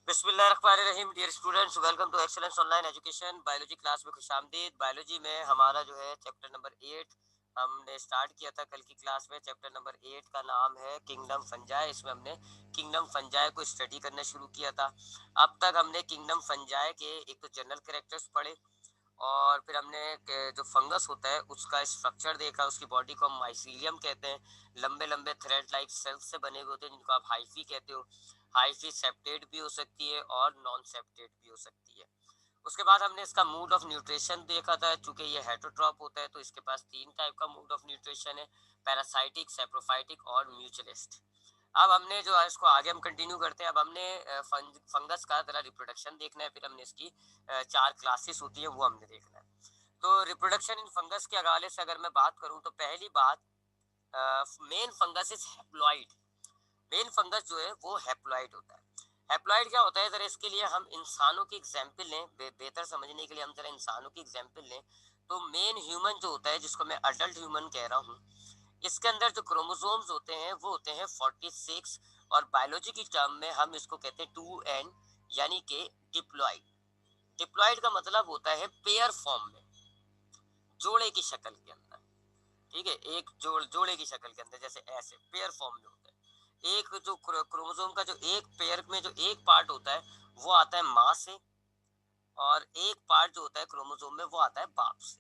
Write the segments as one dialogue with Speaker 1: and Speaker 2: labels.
Speaker 1: बिस्मिल्लाहिर्रहमानिर्रहीम। Dear students, welcome to excellence online education. Biology class में खुशामदीद। बायोलॉजी में हमारा जो है चैप्टर नंबर 8 हमने स्टार्ट किया था कल की क्लास में। चैप्टर नंबर 8 का नाम है किंगडम फंजाई। इसमें हमने किंगडम फंजाई को स्टडी करना शुरू किया था। अब तक हमने किंगडम फंजाई के एक तो जनरल कैरेक्टर्स पढ़े, और फिर हमने जो फंगस होता है उसका स्ट्रक्चर देखा। उसकी बॉडी को हम माइसीलियम कहते हैं। लंबे लंबे थ्रेड लाइक सेल्स से बने हुए होते हैं, जिनको आप हाइफी कहते हो। हाइफी सेप्टेट भी हो सकती है और नॉन सेप्टेट भी हो सकती है। उसके बाद हमने इसका मूड ऑफ न्यूट्रिशन देखा था। चूंकि ये हेटरोट्रॉप होता है तो इसके पास 3 टाइप का मूड ऑफ न्यूट्रिशन है: पैरासाइटिक, सेप्रोफाइटिक और म्यूचुअलिस्ट। अब हमने जो है इसको आगे हम कंटिन्यू करते हैं। अब हमने फंगस का जरा रिप्रोडक्शन देखना है, फिर हमने इसकी 4 क्लासेस होती है वो हमने देखना है। तो रिप्रोडक्शन इन फंगस के हवाले से अगर मैं बात करूं तो पहली बात, main fungus is haploid. Main fungus जो है वो हैप्लॉइड होता है। हैप्लॉइड क्या होता है, जरा इसके लिए हम इंसानों की एग्जाम्पल लें। बेहतर समझने के लिए हम जरा इंसानों की एग्जाम्पल लें। तो मेन ह्यूमन जो होता है, जिसको मैं अडल्ट ह्यूमन कह रहा हूँ, इसके अंदर जो क्रोमोसोम्स होते हैं वो होते हैं 46। और बायोलॉजी की टर्म में हम इसको कहते हैं 2n, यानी कि डिप्लॉइड। डिप्लॉइड का मतलब होता है पेयर फॉर्म में, जोड़े की शक्ल के अंदर। ठीक है, एक जोड़े की शक्ल के अंदर, जैसे ऐसे पेयर फॉर्म में होता है। एक जो क्रोमोसोम का जो एक पेयर में जो एक पार्ट होता है वो आता है माँ से, और एक पार्ट जो होता है क्रोमोसोम में वो आता है बाप से।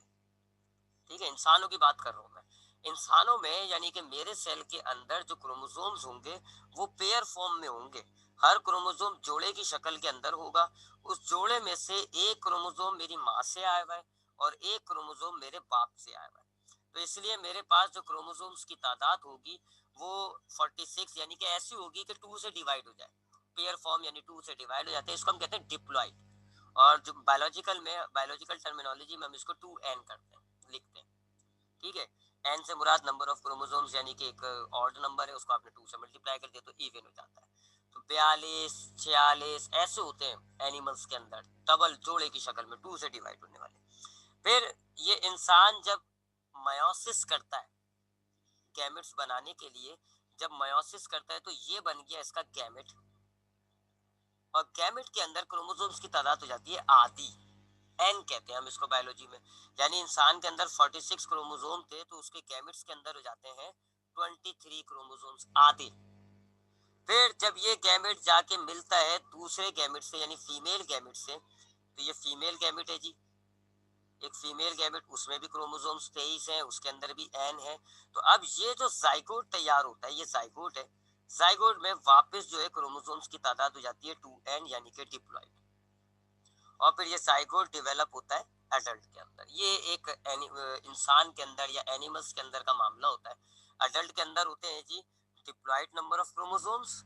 Speaker 1: ठीक है, इंसानों की बात कर रहा हूँ मैं। इंसानों में यानी कि मेरे सेल के अंदर जो क्रोमोसोम्स होंगे वो पेयर फॉर्म में होंगे। हर क्रोमोसोम जोड़े की शक्ल के अंदर होगा। उस जोड़े में से एक क्रोमोसोम मेरी माँ से आया हुआ है और एक क्रोमोसोम मेरे बाप से आया हुआ है। तो इसलिए मेरे पास जो क्रोमोसोम्स की तादाद होगी वो 46 यानी कि ऐसी होगी कि 2 से डिवाइड हो जाए। पेयर फॉर्म यानी 2 से डिवाइड हो जाते हैं, इसको हम कहते हैं डिप्लॉइड। और जो बायोलॉजिकल टर्मिनोलॉजी में हम इसको 2n करते हैं, लिखते हैं। ठीक है, एन से मुराद नंबर ऑफ क्रोमोसोम्स, यानी कि एक ऑड नंबर है, उसको आपने 2 से मल्टीप्लाई कर दिया तो इवन हो जाता है। तो 42, 46 ऐसे होते हैं एनिमल्स के अंदर, डबल जोड़े की शक्ल में 2 से डिवाइड होने वाले। फिर ये इंसान जब मयोसिस करता है गैमेट्स बनाने के लिए, जब मयोसिस करता है तो ये बन गया इसका गैमेट। और गैमेट के अंदर क्रोमोसोम्स की तादाद हो जाती है आधी, एन कहते हैं हम इसको बायोलॉजी में। यानी इंसान के अंदर 46 क्रोमोसोम थे तो उसके गैमेट्स के अंदर हो जाते हैं 23 क्रोमोसोम्स, आधे। फिर जब ये गैमेट जाके मिलता है दूसरे गैमेट से यानी फीमेल गैमेट से, तो ये फीमेल गैमेट है जी। एक फीमेल गैमेट, उसमें भी क्रोमोसोम्स 23 हैं, उसके अंदर भी एन है। तो अब ये जो जाइगोट तैयार होता है, ये जाइगोट है। जाइगोट में वापस जो है क्रोमोसोम्स की तादाद हो जाती है 2n, यानी कि डिप्लॉइड। और फिर ये जाइगोट डेवलप होता है एडल्ट के अंदर। ये एक इंसान के अंदर या एनिमल्स के अंदर का मामला होता है। एडल्ट के अंदर होते हैं जी diploid number of chromosomes,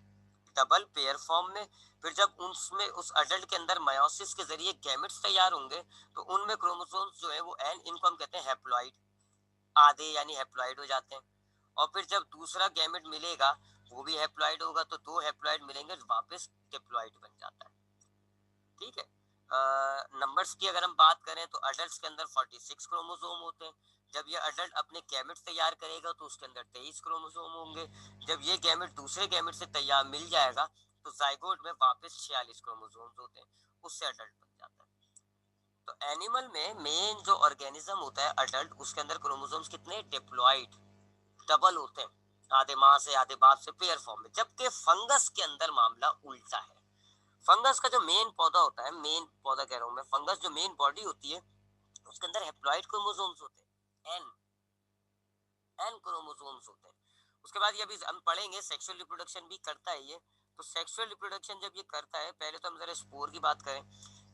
Speaker 1: double pair form में। फिर जब उसमें उस एडल्ट के अंदर मायोसिस के जरिए गैमेट्स तैयार होंगे तो उनमें क्रोमोसोम्स जो है वो एन, इनको हम कहते हैं हैप्लॉइड, आधे यानी हैप्लॉइड हो जाते हैं। और फिर जब दूसरा गैमेट मिलेगा वो भी हैप्लॉइड होगा, तो 2 हैप्लॉइड मिलेंगे, वापस डिप्लॉइड बन जाता है। ठीक है, नंबर्स की अगर हम बात करें तो अडल्ट के अंदर 46 क्रोमोसोम होते हैं। जब ये अडल्ट अपने गैमेट तैयार करेगा तो उसके अंदर 23 क्रोमोसोम होंगे। जब ये गैमेट दूसरे गैमेट से तैयार मिल जाएगा तो जाइगोट में वापस 46 क्रोमोसोम्स होते हैं, उससे अडल्ट बन जाता है। तो एनिमल में मेन जो ऑर्गेनिज्म होता है अडल्ट, उसके अंदर क्रोमोसोम्स कितने, डिप्लॉइड, डबल होते हैं, आधे माँ से आधे बाप से, पेयर फॉर्म में। जबकि फंगस के अंदर मामला उल्टा है। फंगस का जो मेन पौधा होता है, मेन पौधा कह रहा हूं मैं, फंगस जो मेन बॉडी होती है उसके अंदर हैप्लॉइड क्रोमोसोम्स होते हैं, एन क्रोमोसोम्स होते हैं। उसके बाद ये भी हम पढ़ेंगे सेक्सुअल रिप्रोडक्शन भी करता है ये। तो सेक्सुअल रिप्रोडक्शन जब ये करता है, पहले तो हम जरा स्पोर की बात करें।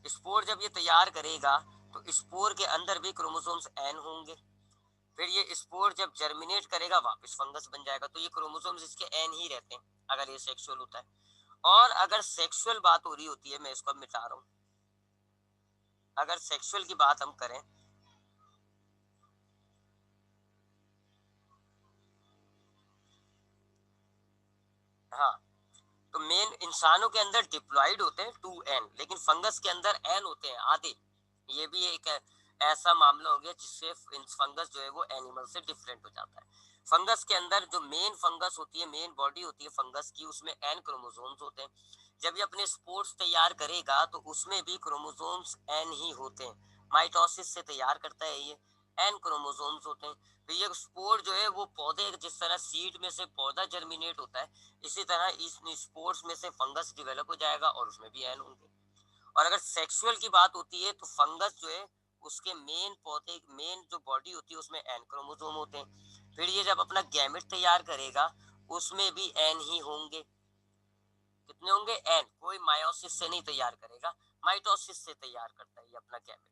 Speaker 1: स्पोर जब ये तैयार करेगा तो स्पोर के अंदर भी क्रोमोसोम्स एन होंगे। फिर ये स्पोर जब जर्मिनेट करेगा वापस फंगस बन जाएगा। तो ये क्रोमोसोम्स इसके एन ही रहते हैं अगर ये सेक्सुअल होता है। और अगर सेक्सुअल बात हो रही होती है, मैं इसको अब मिटा रहा हूँ, अगर सेक्सुअल की बात हम करें, हाँ, तो मेन इंसानों के अंदर डिप्लॉइड होते हैं 2n, लेकिन फंगस के अंदर n होते हैं आधे। ये भी एक ऐसा मामला हो गया जिससे फंगस जो है वो एनिमल से डिफरेंट हो जाता है। फंगस के अंदर जो मेन फंगस होती है, मेन बॉडी होती है फंगस की, उसमें n क्रोमोसोम्स होते हैं। जब ये अपने स्पोर्स तैयार करेगा तो उसमें भी क्रोमोसोम्स एन ही होते हैं। माइटोसिस से तैयार करता है ये, एन क्रोमोसोम्स होते हैं। तो ये स्पोर जो है वो पौधे, जिस तरह सीड में से पौधा जर्मिनेट होता है, इसी तरह इस स्पोर्स में से फंगस डेवलप हो जाएगा और उसमें भी एन होंगे। और अगर सेक्सुअल की बात होती है तो फंगस जो है उसके मेन पौधे, मेन जो बॉडी होती है उसमें एन क्रोमोसोम होते हैं। फिर ये जब अपना गैमेट तैयार करेगा उसमें भी एन ही होंगे। कितने होंगे? एन। कोई मायोसिस से नहीं तैयार करेगा, माइटोसिस से तैयार करता है ये अपना गैमेट।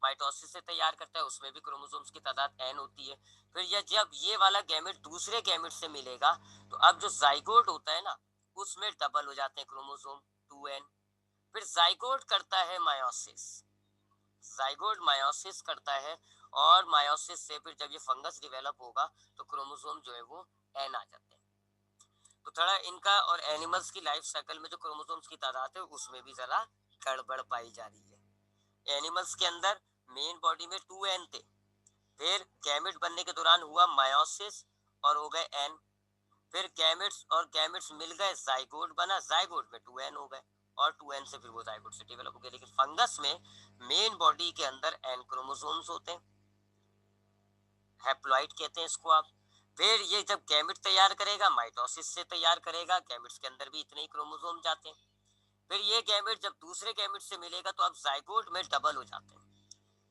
Speaker 1: माइटोसिस से तैयार करता है, उसमें भी क्रोमोसोम्स की तादाद एन होती है। फिर ये जब ये वाला गैमेट दूसरे गैमेट से मिलेगा तो अब जो जाइगोट होता है ना, उसमें डबल हो जाते हैं क्रोमोसोम, 2n। फिर जाइगोट करता है मायोसिस, जाइगोट मायोसिस करता है, और मायोसिस से फिर जब ये फंगस डेवलप होगा तो क्रोमोसोम जो है वो एन आ जाते हैं। तो थोड़ा इनका और एनिमल्स की लाइफ साइकिल में जो क्रोमोसोम्स की तादाद है उसमें भी जरा गड़बड़ पाई जा रही है। एनिमल्स के अंदर मेन बॉडी में 2n थे, फिर गैमेट बनने के दौरान हुआ मायोसिस और हो गए एन। फिर गैमेट्स और गैमेट्स मिल गए, जाइगोट बना, जाइगोट में 2n हो गए, और 2n से फिर वो जाइगोट से डेवलप हो गया। लेकिन फंगस में मेन बॉडी के अंदर एन क्रोमोसोम्स होते हैं, हैप्लॉइड कहते हैं इसको आप। फिर ये जब गैमेट तैयार करेगा, माइटोसिस से तैयार करेगा, गैमेट्स के अंदर भी इतने ही क्रोमोसोम जाते हैं। फिर ये गैमेट जब दूसरे गैमेट से मिलेगा तो अब जाइगोट में डबल हो जाते हैं।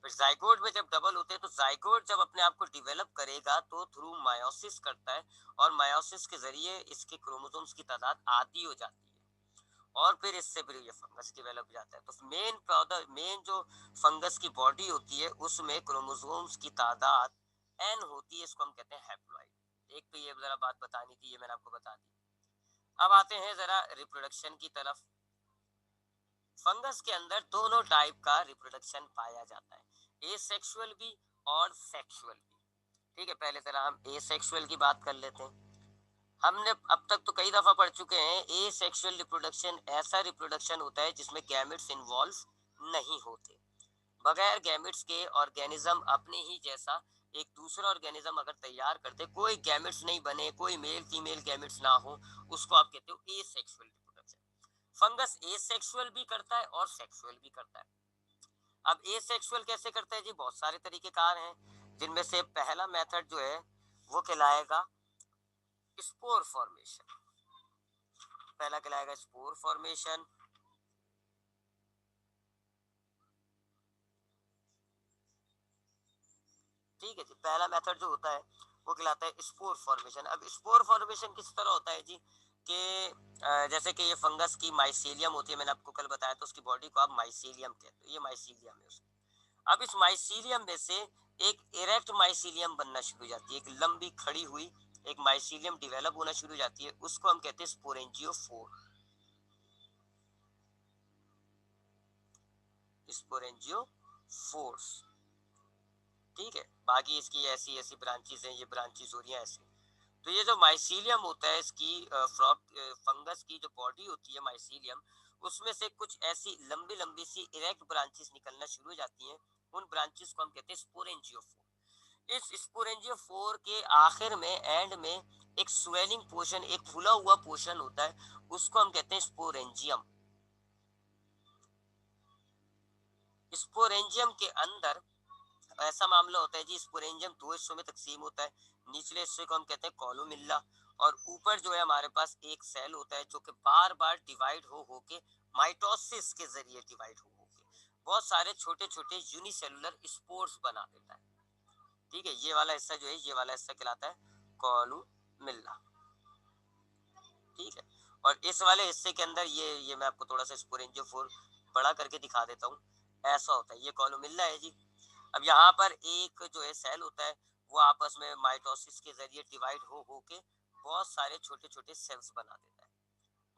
Speaker 1: फिर जाइगोट में जब डबल होते हैं तो जाइगोट जब अपने आप को डिवेलप करेगा तो थ्रू मायोसिस करता है, और मायोसिस के जरिए इसके क्रोमोसोम्स की तादाद आधी हो जाती है, और फिर इससे फिर ये फंगस डेवलप हो जाता है। तो मेन पौधा, मेन जो फंगस की बॉडी होती है उसमें क्रोमोसोम्स की तादाद एन होती है, इसको हम कहते हैं हैप्लॉइड। एक तो ये जरा बात बतानी थी, ये मैंने आपको बता दी। अब आते हैं जरा रिप्रोडक्शन की तरफ। फंगस के अंदर दोनों टाइप का रिप्रोडक्शन पाया जाता है, एसेक्सुअल भी और सेक्सुअल भी। ठीक है, पहले जरा हम एसेक्सुअल की बात कर लेते हैं। हमने अब तक तो कई दफा पढ़ चुके हैं, एसेक्सुअल रिप्रोडक्शन ऐसा रिप्रोडक्शन होता है जिसमें गैमेट्स इन्वॉल्व नहीं होते। बगैर गैमेट्स के ऑर्गेनिज्म अपने ही जैसा एक दूसरा ऑर्गेनिज्म अगर तैयार करते, कोई गैमेट्स नहीं बने, कोई मेल फीमेल गैमेट्स ना हो, उसको आप कहते हो एसेक्सुअल रिप्रोडक्शन। फंगस एसेक्सुअल भी करता है और सेक्सुअल भी करता है। अब एसेक्सुअल कैसे करता है जी? बहुत सारे तरीकेकार हैं, जिनमें से पहला मेथड जो है वो कहलाएगा स्पोर फॉर्मेशन। पहला कहलाएगा स्पोर फॉर्मेशन। ठीक है जी, पहला मेथड जो होता है वो कहलाता है स्पोर फॉर्मेशन। अब स्पोर फॉर्मेशन किस तरह होता है जी कि जैसे कि ये फंगस की माइसीलियम होती है, मैंने आपको कल बताया, तो उसकी बॉडी को आप माइसीलियम कहते हो, ये माइसीलियम है उसका। अब इस माइसीलियम में से एक इरेक्ट माइसीलियम बनना शुरू हो जाती है, एक लंबी खड़ी हुई एक माइसीलियम डेवलप होना शुरू हो जाती है, उसको हम कहते हैं स्पोरेंजियोफोर। स्पोरेंजियोफोर्स। ठीक है, बाकी इसकी ऐसी ऐसी ब्रांचेस हैं, ये ब्रांचेस हो रही हैं ऐसी। तो ये जो माइसीलियम होता है इसकी फंगस की जो बॉडी होती है माइसीलियम, उसमें से कुछ ऐसी लंबी लंबी सी इरेक्ट ब्रांचेस निकलना शुरू हो जाती हैं। उन ब्रांचेस को हम कहते हैं स्पोरेंजियोफोर। इस स्पोरेंजियोफोर के आखिर में, एंड में, एक स्वेलिंग पोर्शन, एक फूला हुआ पोर्शन होता है, उसको हम कहते हैं स्पोरेंजियम। स्पोरेंजियम के अंदर ऐसा मामला होता है जी, स्पोरेंजियम दो हिस्सों में तकसीम होता है। निचले हिस्से को हम कहते हैं कॉलोमिल्ला, और ऊपर जो है हमारे पास एक सेल होता है जो कि बार बार डिवाइड हो के माइटोसिस के जरिए डिवाइड हो के बहुत सारे छोटे छोटे यूनिसेलुलर स्पोर्स बना देता है। ठीक है, ये वाला हिस्सा जो है, ये वाला हिस्सा कहलाता है कॉलोमिल्ला। ठीक है, और इस वाले हिस्से के अंदर ये मैं आपको थोड़ा सा स्पोरेंजियोफोर बड़ा करके दिखा देता हूँ। ऐसा होता है, ये कॉलोमिल्ला है जी। अब यहाँ पर एक जो है सेल होता है, वो आपस में माइटोसिस के जरिए डिवाइड हो के बहुत सारे छोटे छोटे सेल्स बना देता है।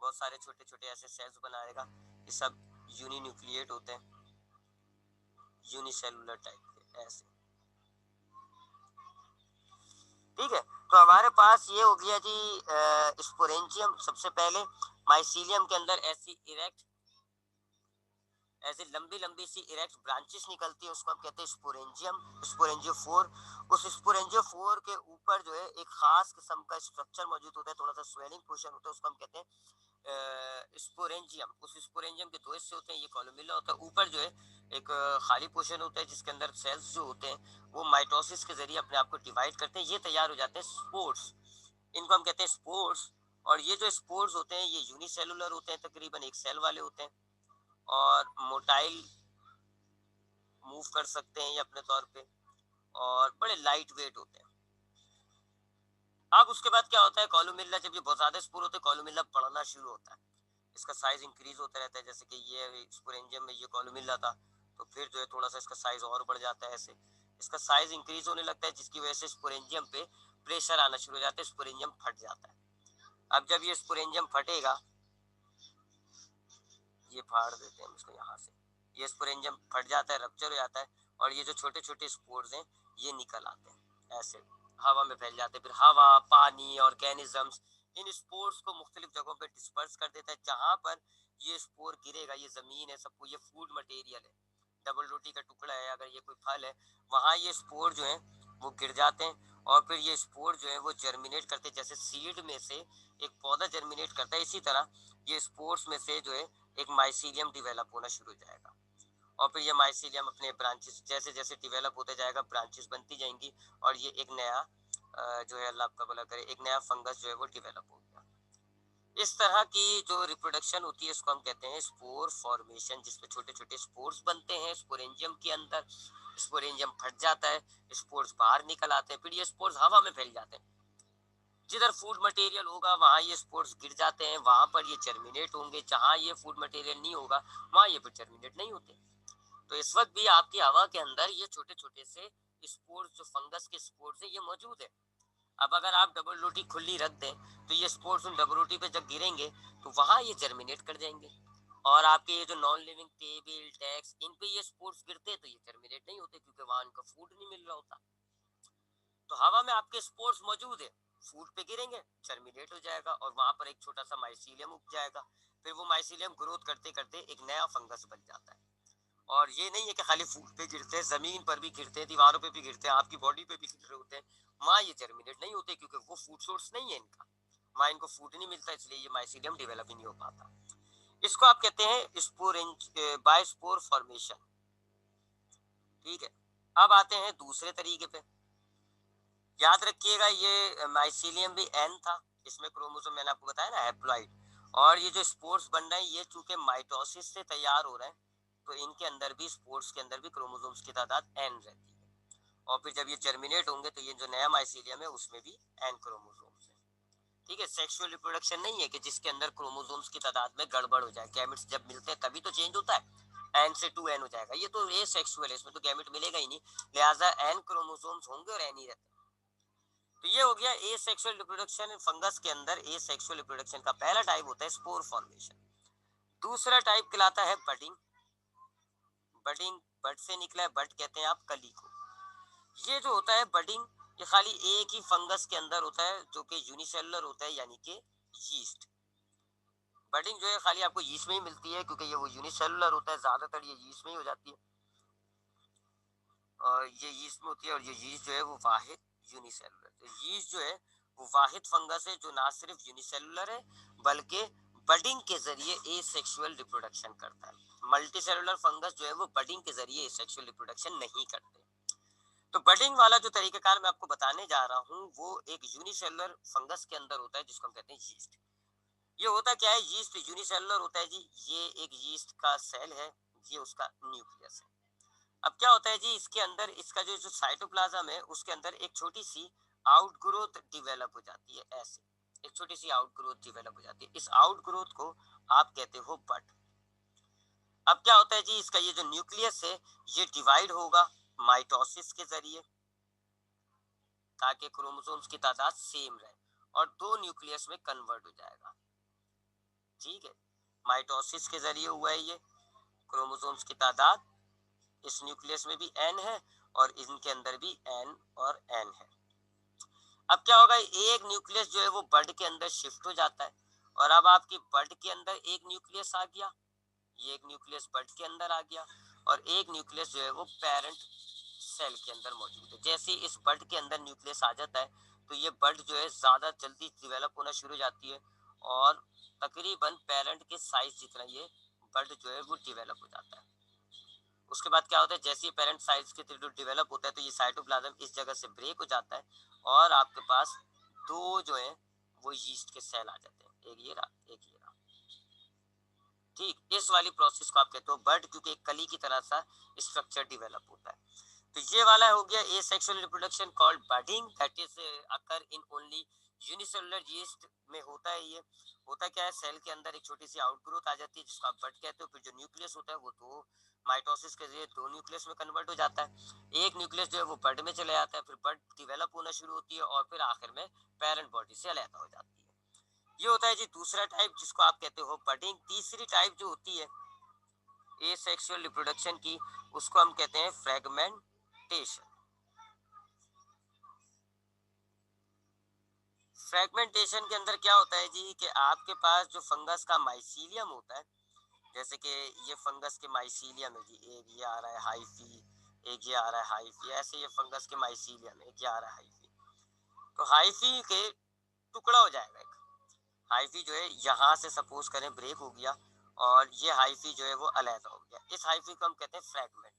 Speaker 1: बहुत सारे छोटे छोटे ऐसे सेल्स बनाएगा, ये सब यूनिन्यूक्लिएट होते हैं, यूनिसेलुलर टाइप के ऐसे। ठीक है, तो हमारे पास ये हो गया जी स्पोरेंजियम सबसे पहले। माइसीलियम के अंदर ऐसी लंबी लंबी सी इरेक्ट ब्रांचेस निकलती है, उसको हम कहते हैं स्पोरेंजियम, स्पोरेंजियोफोर। उस स्पोरेंजियोफोर के ऊपर जो है एक खास किस्म का स्ट्रक्चर मौजूद होता है, थोड़ा सा स्वेलिंग पोर्शन होता है, उसको हम कहते हैं स्पोरेंजियम, उस स्पोरेंजियम के दो हिस्से होते हैं, ये कॉलुमेला होता है, ऊपर जो है एक खाली पोर्शन होता है जिसके अंदर सेल्स जो होते हैं वो माइटोसिस के जरिए अपने आप को डिवाइड करते हैं, ये तैयार हो जाते हैं स्पोर्स, इनको हम कहते हैं स्पोर्स। और ये जो स्पोर्स होते हैं ये यूनिसेलुलर होते हैं, तकरीबन एक सेल वाले होते हैं, और मोटाइल मूव कर सकते हैं ये अपने तौर पे, और बड़े लाइट वेट होते हैं। अब उसके बाद क्या होता है, कॉलुमेला जब ये बहुत ज्यादा स्पोर होते हैं कॉलुमेला बढ़ना शुरू होता है, इसका साइज इंक्रीज होता रहता है, जैसे कि ये स्पोरेंजियम में ये कॉलुमेला था, तो फिर जो है थोड़ा सा इसका साइज और बढ़ जाता है, ऐसे इसका साइज इंक्रीज होने लगता है, जिसकी वजह से स्पोरेंजियम पे प्रेशर आना शुरू हो जाता है, स्पोरेंजियम फट जाता है। अब जब ये स्पोरेंजियम फटेगा, ये फाड़ देते हैं हम इसको यहाँ से, ये स्पोरेंजियम फट जाता है, रप्चर हो जाता है, और ये जो छोटे छोटे स्पोर्स हैं ये निकल आते हैं, ऐसे हवा में फैल जाते हैं। फिर हवा, पानी, ऑर्गेनिजम्स इन स्पोर्स को मुख्तलिफ जगहों पे डिस्पर्स कर देता है, जहां पर ये स्पोर गिरेगा, ये जमीन है सबको, ये फूड मटेरियल है, डबल रोटी का टुकड़ा है, अगर ये कोई फल है, वहां ये स्पोर जो है वो गिर जाते हैं, और फिर ये स्पोर जो है वो जर्मिनेट करते हैं, जैसे सीड में से एक पौधा जर्मिनेट करता है, इसी तरह ये स्पोर्स में से जो है एक माइसीलियम डिवेलप होना शुरू हो जाएगा, और फिर ये माइसीलियम अपने ब्रांचेस जैसे जैसे डिवेलप होते जाएगा, ब्रांचेस बनती जाएंगी, और ये एक नया जो है अल्लाह आपका भला करे, एक नया फंगस जो है वो डिवेलप हो गया। इस तरह की जो रिप्रोडक्शन होती है इसको हम कहते हैं स्पोर फॉर्मेशन, जिसमें छोटे छोटे स्पोर्स बनते हैं स्पोरेंजियम के अंदर, स्पोरेंजियम फट जाता है, स्पोर्स बाहर निकल आते हैं, फिर ये स्पोर्स हवा में फैल जाते हैं, जिधर फूड मटेरियल होगा वहां ये स्पोर्स गिर जाते हैं, वहां पर ये जर्मिनेट होंगे, जहां ये फूड मटेरियल नहीं होगा वहां ये फिर जर्मिनेट नहीं होते। तो इस वक्त भी आपकी हवा के अंदर ये छोटे छोटे से स्पोर्स, जो फंगस के स्पोर्स है, ये मौजूद है। अब अगर आप डबल रोटी खुली रख दें तो ये स्पोर्स उन डबल रोटी पे जब गिरेंगे तो वहां ये जर्मिनेट कर जाएंगे, और आपके ये जो non living table tax in पे ये स्पोर्स गिरते हैं तो ये जर्मिनेट नहीं होते, क्योंकि वहां इनका फूड नहीं मिल रहा होता। तो हवा में आपके स्पोर्स मौजूद है, फूड पे गिरेंगे जर्मिनेट हो जाएगा, और वहां पर एक छोटा सा माइसीलियम उग जाएगा, फिर वो माइसीलियम ग्रोथ करते करते एक नया फंगस बन जाता है। और ये नहीं है कि खाली फूड पे गिरते हैं, जमीन पर भी गिरते हैं, दीवारों पे भी गिरते हैं, आपकी बॉडी पे भी गिर रहे होते हैं, वहाँ ये जर्मिनेट नहीं होते, क्योंकि वो फूड सोर्स नहीं है इनका, वहाँ इनको फूड नहीं मिलता, इसलिए ये माइसीलियम डेवलप ही नहीं हो पाता। इसको आप कहते हैं स्पोरेंज बायोस्पोर फॉर्मेशन। ठीक है, अब आते हैं दूसरे तरीके पे। याद रखिएगा ये माइसीलियम भी एन था, इसमें क्रोमोसोम मैंने आपको बताया ना हैप्लॉइड, और ये जो स्पोर्स बन रहे हैं ये चूंकि माइटोसिस से तैयार हो रहे हैं, तो इनके अंदर भी स्पोर्स के अंदर भी क्रोमोसोम्स की तादाद एन रहती है, और फिर जब ये जर्मिनेट होंगे तो ये जो नया माइसीलियम है उसमें भी एन क्रोमोसोम्स है। ठीक है, सेक्सुअल रिप्रोडक्शन नहीं है कि जिसके अंदर क्रोमोसोम्स की तादाद में गड़बड़ हो जाए, गैमेट्स जब मिलते हैं तभी तो चेंज होता है, एन से 2n हो जाएगा, ये तो ए सेक्सुअल है, इसमें तो गैमेट मिलेगा ही नहीं, लिहाजा एन क्रोमोसोम्स होंगे और एन ही रहते हैं। तो ये हो गया ए सेक्सुअल रिप्रोडक्शन, फंगस के अंदर ए सेक्सुअल रिप्रोडक्शन का पहला टाइप होता है स्पोर फॉर्मेशन। दूसरा टाइप कहलाता है बडिंग। बडिंग, बड से निकला है, बड कहते हैं आप कली को। ये जो होता है बडिंग, ये खाली एक ही फंगस के अंदर होता है जो कि यूनिसेलुलर होता है, यानी कि यीस्ट। बडिंग जो है खाली आपको यीस्ट में ही मिलती है, क्योंकि ये वो यूनिसेलुलर होता है, ज्यादातर ये यीस्ट में ही हो जाती है, और ये यीस्ट में होती है, और ये यीस्ट जो है वो वाहिद यूनिसेलुलर, तो यीस्ट जो है वो वाहिद फंगस है जो ना सिर्फ यूनिसेलुलर है बल्कि बडिंग के जरिए ए सेक्सुअल रिप्रोडक्शन करता है। मल्टी सेलुलर फंगस जो है वो बडिंग के जरिए ए सेक्सुअल रिप्रोडक्शन नहीं करते। तो बडिंग वाला जो तरीकाकार मैं आपको बताने जा रहा हूँ वो एक यूनिसेलुलर फंगस के अंदर होता है, जिसको हम कहते हैं यीस्ट। ये होता क्या है, यीस्ट यूनिसेलुलर होता है जी, ये एक यीस्ट का सेल है, ये उसका न्यूक्लियस है। अब क्या होता है जी, इसके अंदर इसका जो साइटोप्लाज्म है उसके अंदर एक छोटी सी आउटग्रोथ डिवेलप हो जाती है, ऐसे एक छोटी सी आउटग्रोथ डिवेलप हो जाती है, इस आउटग्रोथ को आप कहते हो बड। अब क्या होता है जी, इसका ये जो न्यूक्लियस है ये डिवाइड होगा माइटोसिस के जरिए, ताकि क्रोमोसोम्स की तादाद सेम रहे, और दो न्यूक्लियस में कन्वर्ट हो जाएगा। ठीक है, माइटोसिस के जरिए हुआ है ये, क्रोमोसोम्स की तादाद इस न्यूक्लियस में भी एन है और इनके अंदर भी एन और एन है। अब क्या होगा, एक न्यूक्लियस जो है वो बड के अंदर शिफ्ट हो जाता है, और अब आपकी बड के अंदर एक न्यूक्लियस आ गया, ये एक न्यूक्लियस बड के अंदर आ गया, और एक न्यूक्लियस जो है वो पेरेंट सेल के अंदर मौजूद है। जैसे इस बड के अंदर न्यूक्लियस आ जाता है तो ये बड जो है ज्यादा जल्दी डिवेलप होना शुरू हो जाती है, और तकरीबन पेरेंट के साइज जितना ये बड जो है वो डेवलप हो जाता है। उसके बाद क्या होता है, जैसे ही पेरेंट साइज के थ्रू डेवलप होता है तो ये साइटोप्लाज्म इस जगह से ब्रेक हो जाता है और आपके पास दो जो है वो यीस्ट के सेल आ जाते हैं, एक ये रहा एक ये रहा। ठीक, इस वाली प्रोसेस को आप कहते हो बड, क्योंकि एक कली की तरह सा स्ट्रक्चर डेवलप होता है। तो ये वाला हो गया ए sexual reproduction called budding, that is occur in only unicellular yeast में होता है। ये होता क्या है, सेल के अंदर एक छोटी सी आउटग्रोथ आ जाती है जिसको आप बड कहते हो, फिर जो न्यूक्लियस होता है वो दो माइटोसिस के जरिए दो न्यूक्लियस में कन्वर्ट हो जाता है। एक न्यूक्लियस जो है वो बड में चले जाता है, फिर बड डेवलप होना शुरू होती है और फिर आखिर में पेरेंट बॉडी से अलग हो जाती है। ये होता है जी दूसरा टाइप जिसको आप कहते हो बडिंग। तीसरी टाइप जो होती है ए सेक्सुअल रिप्रोडक्शन की, उसको हम कहते हैं फ्रेगमेंटेशन। फ्रेगमेंटेशन के अंदर क्या होता है जी कि आपके पास जो फंगस का माइसीलियम होता है, जैसे कि ये फंगस के माइसीलियम है जी, एक ये आ रहा है हाइफी, एक ये आ रहा है हाइफी, ऐसे ये फंगस के माइसीलियम है, एक ये आ रहा है हाइफी। तो हाइफी के टुकड़ा हो जाएगा एक, हाइफी जो है यहाँ से सपोज करें ब्रेक हो गया और ये हाइफी जो है वो अलहदा हो गया, इस हाइफी को हम कहते हैं फ्रेगमेंट।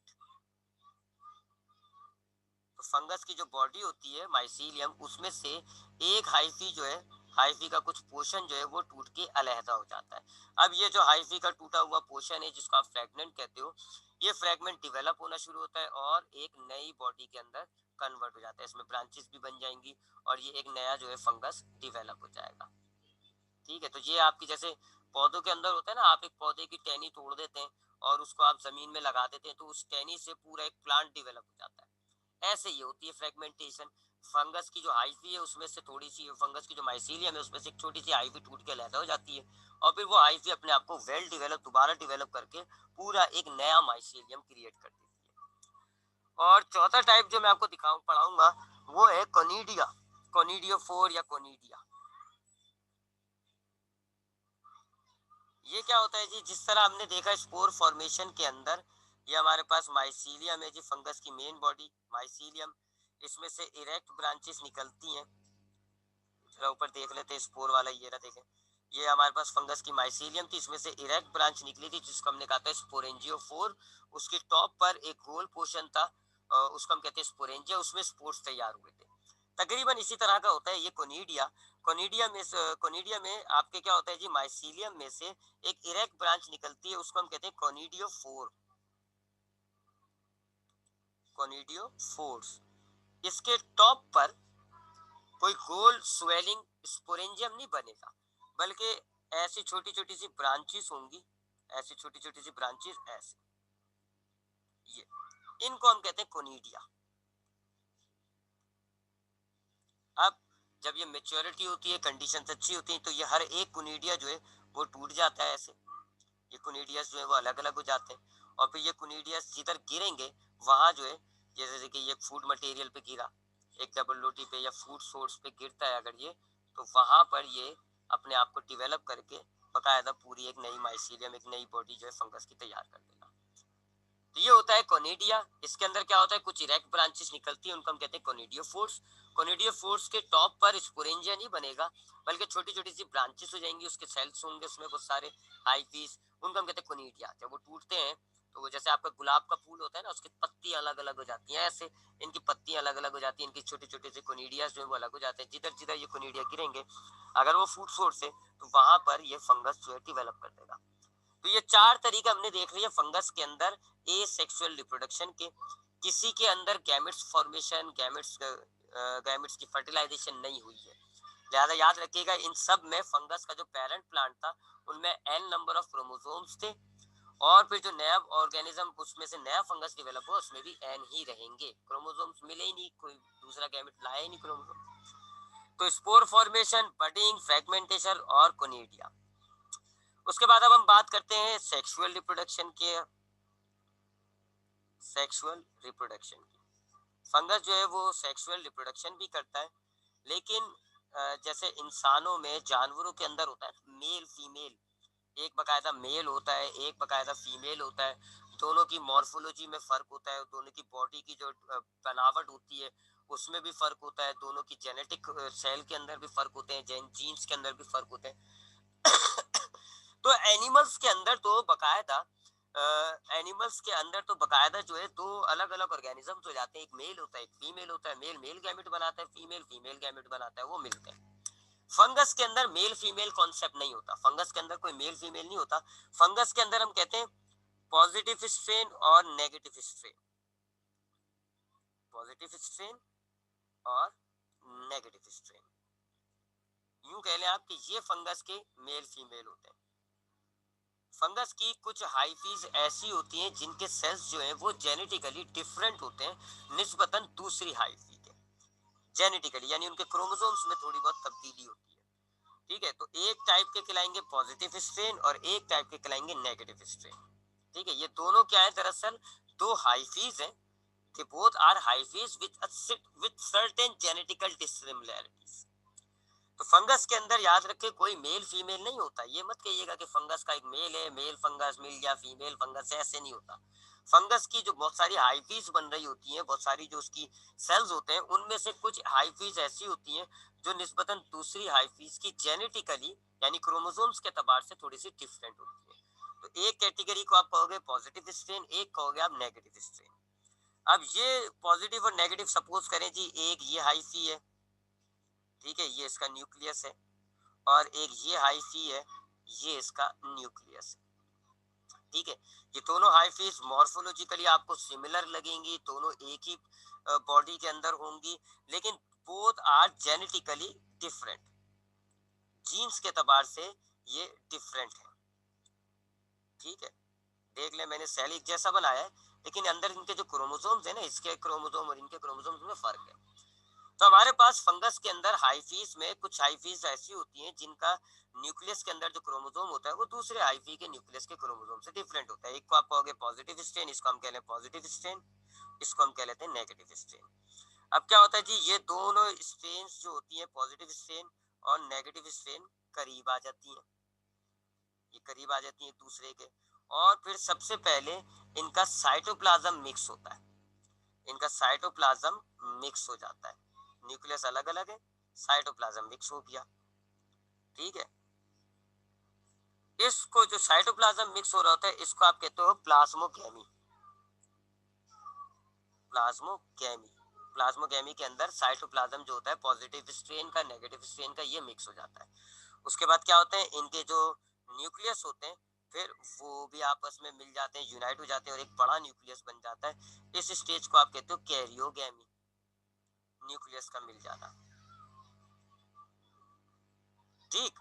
Speaker 1: तो फंगस की जो बॉडी होती है माइसीलियम, उसमें से एक हाइफी जो है, हाइफी का कुछ पोर्शन जो है वो टूट के अलहदा हो जाता है। अब ये जो हाइफी का टूटा हुआ पोर्शन है जिसको आप फ्रेगमेंट कहते हो, ये फ्रेगमेंट डेवलप होना शुरू होता है और एक नई बॉडी के अंदर कन्वर्ट हो जाता है, इसमें ब्रांचेस भी बन जाएंगी और ये एक नया जो है फंगस डेवलप हो जाएगा। ठीक है, तो ये आपकी जैसे पौधों के अंदर होता है ना, आप एक पौधे की टहनी तोड़ देते हैं और उसको आप जमीन में लगा देते हैं तो उस टहनी से पूरा एक प्लांट डेवलप हो जाता है, ऐसे ही होती है फ्रेगमेंटेशन। फंगस की जो हाइफी है उसमें से थोड़ी सी, फंगस की जो माइसीलियम है उसमें से एक छोटी सी हाइफी टूट के अलग हो जाती है और फिर वो हाइफी अपने आप को वेल डेवलप दोबारा डेवलप करके पूरा एक नया माइसीलियम क्रिएट कर देती है। और चौथा टाइप जो मैं आपको दिखाऊं पढ़ाऊंगा वो है कोनिडिया, कोनिडियोफोर या कोनिडिया। ये क्या होता है जी, जिस तरह हमने देखा स्पोर फॉर्मेशन के अंदर, ये हमारे पास माइसीलियम है जी, फंगस की मेन बॉडी माइसीलियम, इसमें से इरेक्ट ब्रांचेस निकलती हैं। जरा ऊपर देख लेते हैं स्पोर वाला, ये रहा देखें, ये हमारे पास फंगस की माइसीलियम थी, इसमें से इरेक्ट ब्रांच निकली थी जिसको हमने कहा था स्पोरेंजियोफोर। उसके टॉप पर एक गोल पोर्शन था, उसको हम कहते हैं स्पोरेंजिया, उसमें स्पोर्स तैयार हुए थे। तकरीबन इसी तरह का होता है ये कोनिडिया। कोनिडिया में आपके क्या होता है जी, माइसीलियम में से एक इरेक्ट ब्रांच निकलती है, उसको हम कहते हैं कोनिडियोफोर, कोनिडियोफोर्स। इसके टॉप पर कोई गोल स्वेलिंग स्पोरेंजियम नहीं बनेगा, बल्कि ऐसी छोटी छोटी सी ब्रांचेस होंगी, ऐसी छोटी छोटी सी ब्रांचेस ऐसे, ये इनको हम कहते हैं कोनिडिया। अब जब ये मेच्योरिटी होती है, कंडीशन अच्छी होती है, तो ये हर एक कोनिडिया जो है वो टूट जाता है ऐसे, ये कोनिडियस जो है वो अलग अलग हो जाते हैं और फिर ये कोनिडियस जिधर गिरेंगे वहां जो है, जैसे कि ये फूड मटेरियल पे गिरा, एक डबल रोटी पे या फूड सोर्स पे गिरता है अगर ये, तो वहां पर ये अपने आप को डेवलप करके बकायदा पूरी एक नई माइसीलियम, एक नई बॉडी जो है फंगस की तैयार कर देगा। तो ये होता है कोनिडिया। इसके अंदर क्या होता है, कुछ इरेक्ट ब्रांचेस निकलती है, उनको हम कहते हैं कोनिडियोफोर्स। कोनिडियोफोर्स के टॉप पर स्पोरेंजिया नहीं बनेगा, बल्कि छोटी छोटी सी ब्रांचेस हो जाएंगी, उसके सेल्स होंगे उसमें बहुत सारे हाइफीज, उनको हम कहते हैं कोनिडिया। जब वो टूटते हैं तो वो जैसे आपका गुलाब का फूल होता है ना, उसकी पत्ती अलग अलग हो जाती हैं, ऐसे इनकी पत्तियां अलग अलग हो जाती हैं, इनकी छोटे छोटे से कोनिडियास जो है वो अलग हो जाते हैं, जिधर जिधर ये कोनिडिया गिरेंगे अगर वो फूड सोर्स है तो वहां पर ये फंगस जो है डेवलप कर देगा। तो ये चार तरीके हमने देख लिया फंगस के अंदर ए सेक्सुअल रिप्रोडक्शन के। किसी के अंदर गैमेट्स फॉर्मेशन, गैमेट्स की फर्टिलाइजेशन नहीं हुई है, ज्यादा याद रखिएगा इन सब में फंगस का जो पेरेंट प्लांट था उनमें एन नंबर ऑफ क्रोमोसोम्स थे और फिर जो नया ऑर्गेनिज्म उसमें से नया फंगस डेवलप हुआ उसमें भी एन ही रहेंगे, क्रोमोसोम्स मिले ही नहीं, कोई दूसरा गैमेट लाया ही नहीं क्रोमोसोम। तो स्पोर फॉर्मेशन, बडिंग, फ्रेगमेंटेशन और कोनिडिया। उसके बाद अब हम बात करते हैं सेक्सुअल रिप्रोडक्शन के, सेक्सुअल रिप्रोडक्शन की। फंगस जो है वो सेक्सुअल रिप्रोडक्शन भी करता है, लेकिन जैसे इंसानों में, जानवरों के अंदर होता है मेल फीमेल, एक बकायदा मेल होता है, एक बकायदा फीमेल होता है, दोनों की मॉर्फोलॉजी में फर्क होता है, दोनों की बॉडी की जो बनावट होती है उसमें भी फर्क होता है, दोनों की जेनेटिक सेल के अंदर भी फर्क होते हैं, जीन्स के अंदर भी फर्क होते हैं। तो एनिमल्स के अंदर तो बकायदा एनिमल्स के अंदर तो बकायदा जो है दो अलग अलग ऑर्गेनिजम्स हो जाते हैं, एक मेल होता है एक फीमेल होता है, मेल मेल गैमेट बनाता है, फीमेल फीमेल गैमेट बनाता है, वो मिलते हैं। फंगस के अंदर मेल फीमेल कॉन्सेप्ट नहीं होता, फंगस के अंदर कोई मेल फीमेल नहीं होता। फंगस के अंदर हम कहते हैं पॉजिटिव स्ट्रेन और नेगेटिव स्ट्रेन, पॉजिटिव स्ट्रेन और नेगेटिव स्ट्रेन, यूं कह लें आप कि ये फंगस के मेल फीमेल होते हैं। फंगस की कुछ हाइफीज ऐसी होती हैं जिनके सेल्स जो हैं वो जेनेटिकली डिफरेंट होते हैं निस्बतन दूसरी हाइफी के, जेनेटिकली यानी उनके क्रोमोसोम्स में थोड़ी बहुत तब्दीली होती है। ठीक है, तो एक टाइप के कहलाएंगे पॉजिटिव स्ट्रेन और एक टाइप के कहलाएंगे नेगेटिव स्ट्रेन। ठीक है, ये दोनों क्या है, दरअसल दो हाइफीज हैं, they both are hyphae with certain genetical dissimilarities। तो फंगस के अंदर याद रखे कोई मेल फीमेल नहीं होता, ये मत कहिएगा कि फंगस का एक मेल है, मेल फंगस मिल गया फीमेल फंगस है, ऐसे नहीं होता। फंगस की जो बहुत सारी हाइफीज बन रही होती हैं, बहुत सारी जो उसकी सेल्स होते हैं, उनमें से कुछ हाइफीज ऐसी होती हैं जो निस्बतन दूसरी हाइफीज की जेनेटिकली यानी क्रोमोसोम्स के तबार से थोड़ी सी डिफरेंट होती है। तो एक कैटेगरी को आप कहोगे पॉजिटिव स्ट्रेन, एक कहोगे आप नेगेटिव स्ट्रेन। अब ये पॉजिटिव और नेगेटिव सपोज करें जी, एक ये हाइफी है, ठीक है, ये इसका न्यूक्लियस है, और एक ये हाइफी है, ये इसका न्यूक्लियस है। ठीक है, ये दोनों हाइफीज मॉर्फोलॉजिकली आपको सिमिलर लगेंगी, दोनों एक ही बॉडी के अंदर होंगी, लेकिन both are genetically different, genes के तबार से ये डिफरेंट है। ठीक है, देख ले मैंने सेल एक जैसा बनाया है, लेकिन अंदर इनके जो क्रोमोसोम्स है ना, इसके क्रोमोसोम और इनके क्रोमोसोम्स में फर्क है। तो हमारे पास फंगस के अंदर हाइफीज में कुछ हाइफीज ऐसी होती हैं जिनका न्यूक्लियस के अंदर जो क्रोमोसोम होता है वो दूसरे हाइफी के न्यूक्लियस के क्रोमोसोम से डिफरेंट होता है। एक को आप कहोगे पॉजिटिव स्ट्रेन, इसको हम कह लें पॉजिटिव स्ट्रेन, इसको हम कह लेते हैं नेगेटिव स्ट्रेन। अब क्या होता है जी, ये दोनों स्ट्रेन जो होती है पॉजिटिव स्ट्रेन और नेगेटिव स्ट्रेन करीब आ जाती है, ये करीब आ जाती है एक दूसरे के, और फिर सबसे पहले इनका साइटोप्लाज्म मिक्स होता है, इनका साइटोप्लाज्म मिक्स हो जाता है, न्यूक्लियस अलग अलग है, साइटोप्लाज्म मिक्स हो गया। ठीक है, इसको जो साइटोप्लाज्म मिक्स हो रहा होता है इसको आप कहते हो प्लाज्मोगेमी, प्लाज्मोगेमी। प्लाज्मोगेमी के अंदर साइटोप्लाज्म जो होता है पॉजिटिव स्ट्रेन का नेगेटिव स्ट्रेन का ये मिक्स हो जाता है। उसके बाद क्या होता है, इनके जो न्यूक्लियस होते हैं फिर वो भी आपस में मिल जाते हैं, यूनाइट हो जाते हैं और एक बड़ा न्यूक्लियस बन जाता है। इस स्टेज को आप कहते हो कैरियोगेमी, न्यूक्लियस का मिल जाना। ठीक,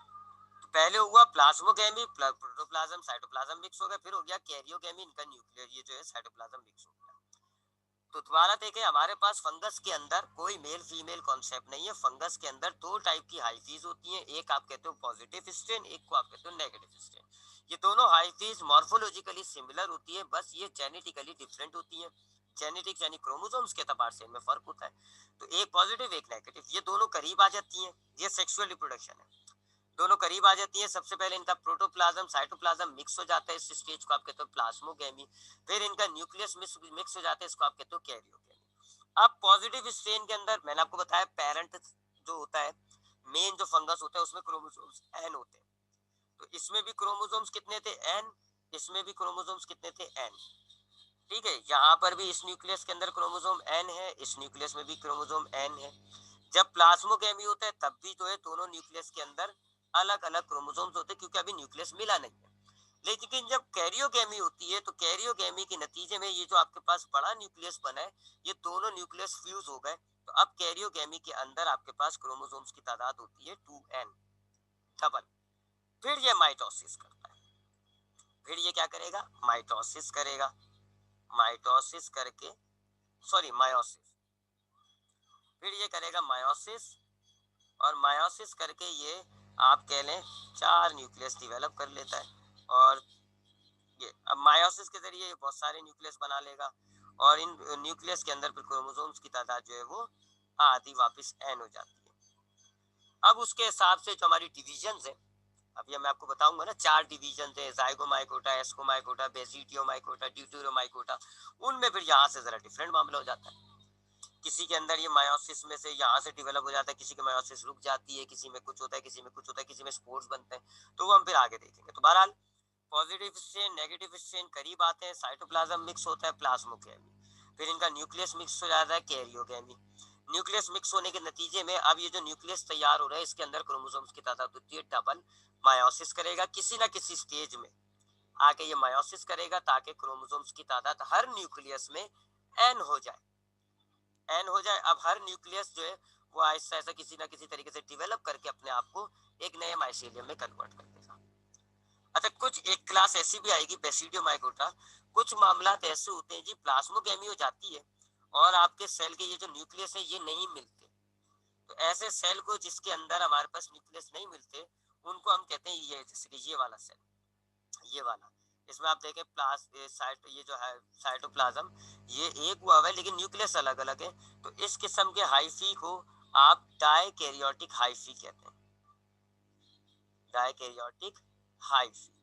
Speaker 1: तो पहले हुआ प्लाज्मोगेमी, प्रोटोप्लाज्म साइटोप्लाज्म मिक्स हो गया, फिर हो गया कैरियोगेमी, इनका न्यूक्लियर ये जो है साइटोप्लाज्म मिक्स हो गया। तो दोबारा देखें, हमारे पास फंगस के अंदर कोई मेल फीमेल कॉन्सेप्ट नहीं है, फंगस के अंदर दो टाइप की हाइफीज होती हैं, एक आप कहते हो पॉजिटिव स्ट्रेन, एक को आप कहते हो नेगेटिव स्ट्रेन। ये दोनों हाइफीज मॉर्फोलॉजिकली सिमिलर होती है, बस ये जेनेटिकली डिफरेंट होती है, जेनेटिक्स यानी क्रोमोसोम्स के तबार से इनमें फर्क होता है। तो एक पॉजिटिव एक नेगेटिव, ये दोनों करीब आ जाती हैं, ये सेक्सुअल रिप्रोडक्शन है, दोनों करीब आ जाती है। सबसे पहले इनका प्रोटोप्लाज्म साइटोप्लाज्म मिक्स हो जाता है, इस स्टेज को आप कहते हो प्लाज्मोगेमी, फिर इनका न्यूक्लियस मिक्स हो जाता है, इसको आप कहते हो कैरियोगेमी। अब पॉजिटिव स्ट्रेन के अंदर मैंने आपको बताया पेरेंट जो होता है, मेन जो फंगस होता है उसमें क्रोमोसोम्स एन होते हैं, तो इसमें भी क्रोमोसोम्स कितने थे एन, इसमें भी क्रोमोसोम्स कितने थे एन। ठीक है, यहाँ पर भी इस न्यूक्लियस के अंदर क्रोमोसोम एन है, इस न्यूक्लियस में भी क्रोमोसोम एन है। जब प्लाज्मोगेमी होता है तब भी जो है दोनों न्यूक्लियस के अंदर अलग अलग क्रोमोसोम्स होते हैं, क्योंकि अभी न्यूक्लियस मिला नहीं है। लेकिन जब कैरियोगेमी होती है तो कैरियोगेमी के नतीजे में ये जो आपके पास बड़ा न्यूक्लियस बना है, ये दोनों न्यूक्लियस फ्यूज हो गए, तो अब कैरियोगेमी के अंदर आपके पास क्रोमोसोम्स की तादाद होती है 2n, डबल। फिर ये माइटोसिस करता है, फिर ये क्या करेगा, माइटोसिस करेगा, माइटोसिस करके सॉरी मायोसिस, फिर ये करेगा मायोसिस, और मायोसिस करके ये आप कह लें 4 न्यूक्लियस डेवलप कर लेता है, और ये अब मायोसिस के जरिए ये बहुत सारे न्यूक्लियस बना लेगा, और इन न्यूक्लियस के अंदर फिर क्रोमोसोम्स की तादाद जो है वो आधी वापस एन हो जाती है। अब उसके हिसाब से जो हमारी डिविजन है, अभी मैं आपको बताऊंगा ना, 4 डिवीजन है, जाइगोमाइकोटा, एस्कोमाइकोटा, बेसिडियोमाइकोटा, ड्यूटेरोमाइकोटा, उनमें फिर यहाँ से जरा डिफरेंट मामला हो जाता है। किसी के अंदर ये मायोसिस में से यहाँ से डेवलप हो जाता है, किसी की मायोसिस रुक जाती है, किसी में कुछ होता है, किसी में कुछ होता है, किसी में स्पोर्स बनते हैं, तो वो हम फिर आगे देखेंगे। तो बहरहाल पॉजिटिव स्ट्रेन नेगेटिव स्ट्रेन करीब आते हैं, साइटोप्लाज्म मिक्स होता है प्लाज्मोगेमी, फिर इनका न्यूक्लियस मिक्स हो जाता है कैरियोगेमी। न्यूक्लियस मिक्स होने के नतीजे में अब ये जो न्यूक्लियस तैयार हो रहा है इसके अंदर क्रोमोसोम्स की तादाद होती है डबल, मायोसिस करेगा किसी ना किसी स्टेज में आके, ये मायोसिस करेगा ताकि क्रोमोसोम्स की तादाद हर न्यूक्लियस में एन हो जाए, एन हो जाए। अब हर न्यूक्लियस जो है वो ऐसा ऐसा किसी ना किसी तरीके से डेवलप करके अपने आप को एक नए माइसेलियम में कन्वर्ट कर देगा। अच्छा, कुछ एक क्लास ऐसी भी आएगी बेसिडियोमाइकोटा, कुछ मामला ऐसे होते हैं जी प्लाज्मोगेमी हो जाती है और आपके सेल के ये जो न्यूक्लियस है ये नहीं मिलते, तो ऐसे सेल को जिसके अंदर हमारे पास न्यूक्लियस नहीं मिलते उनको हम कहते हैं ये, जैसे कि ये वाला सेल, ये वाला, इसमें आप देखें ये जो है साइटोप्लाज्म ये एक हुआ हुआ है लेकिन न्यूक्लियस अलग अलग है, तो इस किस्म के हाइफी को आप डाइकैरियोटिक हाइफी कहते हैं, डाइकैरियोटिक हाइफी,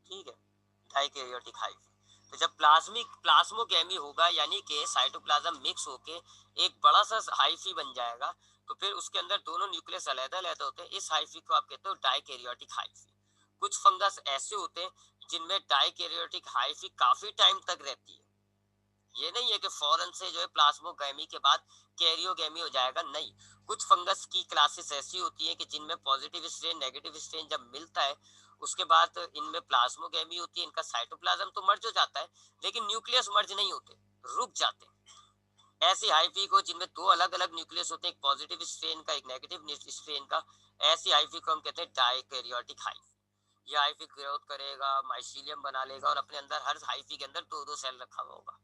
Speaker 1: ठीक है, डाइकैरियोटिक हाइफी। तो जब प्लाज्मोगेमी होगा यानी कि साइटोप्लाज्म मिक्स होके एक बड़ा सा हाइफी बन जाएगा, तो फिर उसके अंदर दोनों न्यूक्लियस अलग-अलग होते हैं, इस हाइफी को आप कहते हो डाइकैरियोटिक हाइफी। कुछ फंगस ऐसे होते हैं जिनमें डाइकैरियोटिक हाइफी काफी टाइम तक रहती है, ये नहीं है कि फौरन से जो है प्लाज्मोगेमी के बाद कैरियोगेमी हो जाएगा, नहीं। कुछ फंगस की क्लासेस ऐसी होती है कि जिनमें पॉजिटिव स्ट्रेन नेगेटिव स्ट्रेन जब मिलता है उसके बाद इनमें प्लाज्मोगेमी होती है, इनका साइटोप्लाज्म तो मर्ज हो जाता है लेकिन न्यूक्लियस मर्ज नहीं होते, रुक जाते हैं। ऐसी हाइफी को जिनमें दो अलग अलग न्यूक्लियस होते हैं, एक पॉजिटिव स्ट्रेन का एक नेगेटिव स्ट्रेन का, ऐसी हाइफी को हम कहते हैं डाइकैरियोटिक हाइफी। यह हाइफी ग्रोथ करेगा, माइसीलियम बना लेगा और अपने अंदर हर हाइफी के अंदर दो दो सेल रखा हुआ होगा।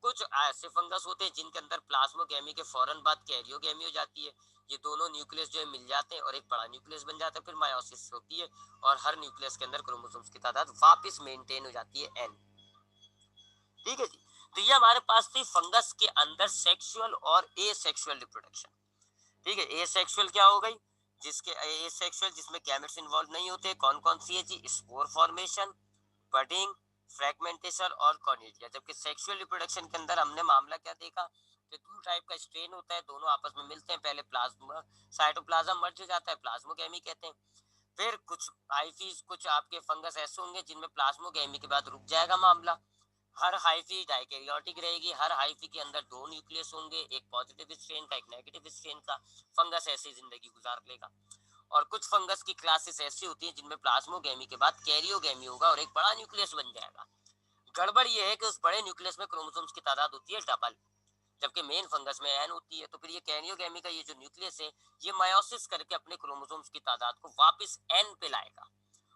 Speaker 1: कुछ ऐसे फंगस होते हैं जिनके अंदर प्लाज्मोगेमी के फौरन बाद कैरियोगेमी हो जाती है, ये दोनों न्यूक्लियस जो है मिल जाते हैं और एक बड़ा न्यूक्लियस बन जाता है, फिर मायोसिस होती है और हर न्यूक्लियस के अंदर क्रोमोसोम्स की तादाद वापस मेंटेन हो जाती है एन, ठीक है जी। तो ये हमारे पास थी फंगस के अंदर सेक्सुअल और एसेक्सुअल रिप्रोडक्शन, ठीक है। एसेक्सुअल क्या हो गई, जिसके एसेक्सुअल जिसमें गैमेट्स इन्वॉल्व नहीं होते, कौन कौन सी है जी, स्पोर फॉर्मेशन, बडिंग, फ्रैगमेंटेशन और कॉर्निडिया। जबकि सेक्सुअल रिप्रोडक्शन के अंदर हमने मामला क्या देखा कि दो टाइप का स्ट्रेन होता है, दोनों आपस में मिलते हैं, पहले प्लाज्मा साइटोप्लाज्म मर्ज हो जाता है, प्लाज्मोगेमी कहते हैं। फिर कुछ हाइफीज, कुछ आपके फंगस ऐसे होंगे जिनमें प्लाज्मोगेमी के बाद रुक जाएगा मामला, हर हाइफी डाइकैरियोटिक रहेगी, हर हाइफी के अंदर दो न्यूक्लियस होंगे, एक पॉजिटिव स्ट्रेन का एक नेगेटिव स्ट्रेन का, फंगस ऐसी जिंदगी गुजार लेगा। और कुछ फंगस की क्लासेस ऐसी होती हैं जिनमें प्लाज्मोगेमी के बाद कैरियोगेमी होगा और एक बड़ा न्यूक्लियस बन जाएगा। गड़बड़ ये है कि उस बड़े न्यूक्लियस में क्रोमोसोम्स की तादाद होती है डबल, जबकि मेन फंगस में एन होती है, तो फिर ये कैरियोगेमी का ये जो न्यूक्लियस है ये मायोसिस करके अपने क्रोमोसोम्स की तादाद को वापस एन पे लाएगा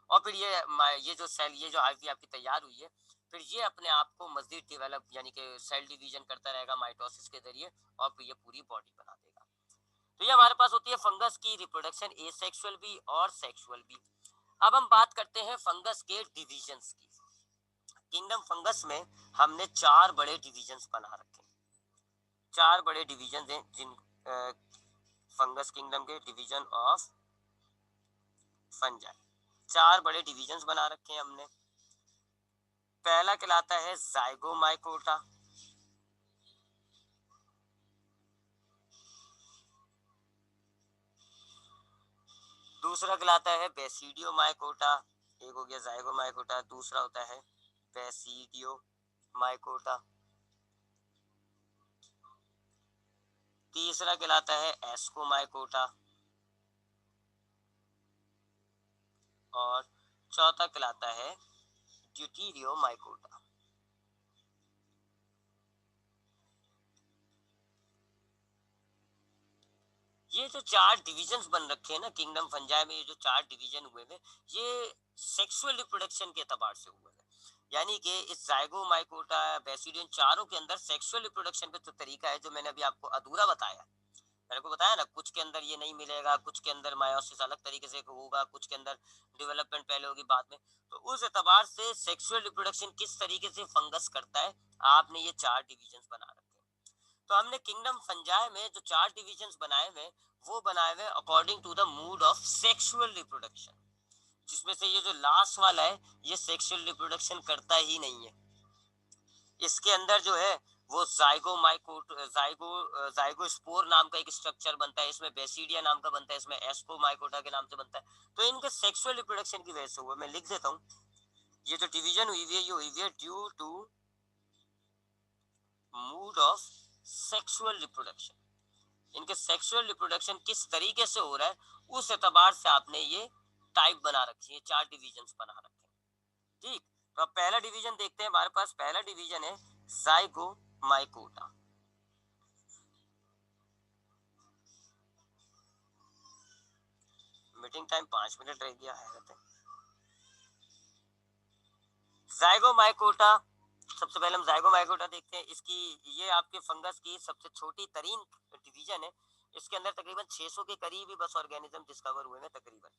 Speaker 1: और फिर ये जो सेल, ये जो आईवी आपकी तैयार हुई है, फिर ये अपने आप को मजीद डेवलप यानी कि सेल डिवीजन करता रहेगा माइटोसिस के जरिए और फिर ये पूरी बॉडी बना देगा। तो ये हमारे पास होती है फंगस की रिप्रोडक्शन, एसेक्सुअल भी और सेक्सुअल भी। अब हम बात करते हैं फंगस के डिविजन्स की। किंगडम फंगस में हमने चार बड़े डिविजन्स बना रखे, चार बड़े डिविजन हैं जिन फंगस किंगडम के, डिवीजन ऑफ फंजाई, चार बड़े डिविजन्स बना रखे हैं हमने। पहला कहलाता है जाइगोमाइकोटा, दूसरा कहलाता है बेसिडियोमाइकोटा, एक हो गया जाइगोमाइकोटा, दूसरा होता है बेसिडियोमाइकोटा, तीसरा कहलाता है एस्कोमाइकोटा और चौथा कहलाता है ड्यूटीरियोमाइकोटा। ये जो चार डिविजन्स बन रखे हैं ना किंगडम फंजाई में, ये जो चार डिवीजन हुए हैं ये सेक्सुअल रिप्रोडक्शन के एतबार से हुए हैं, यानी कि इस जाइगोमाइकोटा बेसिडियन चारों के अंदर सेक्सुअल रिप्रोडक्शन का जो तरीका है जो मैंने अभी आपको अधूरा बताया, मैंने को बताया ना, कुछ के अंदर ये नहीं मिलेगा, कुछ के अंदर मायोसिस अलग तरीके से होगा, कुछ के अंदर डेवलपमेंट पहले होगी बाद में, तो उस एतबार से सेक्सुअल रिप्रोडक्शन किस तरीके से फंगस करता है आपने ये चार डिविजन्स बना रखे हैं। तो हमने किंगडम फंजाई में जो चार डिविजन्स बनाए हुए वो बनाए हुए according to the mode of sexual reproduction, जिसमें से ये जो लास्ट वाला है ये सेक्सुअल रिप्रोडक्शन करता ही नहीं है, इसके अंदर जो है वो जाइगोस्पोर नाम का एक स्ट्रक्चर बनता है, इसमें बेसिडिया नाम का बनता है, इसमें एस्कोमाइकोटा के नाम से बनता है। तो इनके सेक्सुअल रिप्रोडक्शन की वजह से हुआ। मैं लिख देता हूँ, ये जो डिवीजन हुई है ये हुई है due to mode of sexual reproduction. इनके सेक्सुअल रिप्रोडक्शन किस तरीके से हो रहा है उस एतबार से आपने ये टाइप बना रखी है, 4 डिवीजन बना रखे हैं। ठीक, तो अब पहला डिवीजन देखते हैं। हमारे पास पहला डिवीजन है जाइगोमाइकोटा। मीटिंग टाइम 5 मिनट रह गया है। जाइगोमाइकोटा, सबसे पहले हम जाइगोमाइकोटा देखते हैं। इसकी ये आपके फंगस की सबसे छोटी तरीन डिवीजन है। इसके अंदर तकरीबन 600 के करीब ही बस ऑर्गेनिज्म डिस्कवर हुए हैं, तकरीबन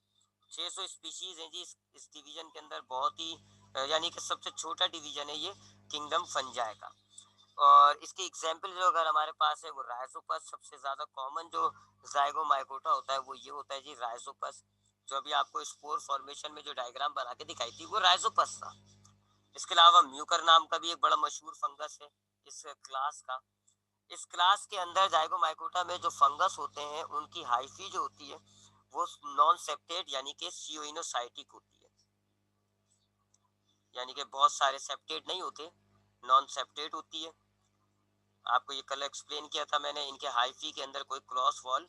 Speaker 1: 600 स्पीशीज हैं जी इस डिवीजन के अंदर। बहुत ही यानी कि सबसे छोटा डिवीजन है ये किंगडम फंजाई का। और इसकी एग्जाम्पल जो अगर हमारे पास है वो राइजोपस। सबसे ज्यादा कॉमन जो जाइगोमाइकोटा होता है वो ये होता है जी राइजोपस। जो अभी आपको स्पोर फॉर्मेशन में जो डायग्राम बना के दिखाई थी वो राइजोपस था। इसके अलावा म्यूकर नाम का भी एक बड़ा मशहूर फंगस है इस क्लास का। इस क्लास के अंदर जाइगोमाइकोटा में जो फंगस होते हैं उनकी हाइफी जो होती है वो नॉन सेप्टेड यानी कि सियोइनोसाइटिक होती है। यानी कि बहुत सारे सेप्टेड नहीं होते, नॉन सेप्टेड होती है। आपको ये कल एक्सप्लेन किया था मैंने। इनके हाइफी के अंदर कोई क्रॉस वॉल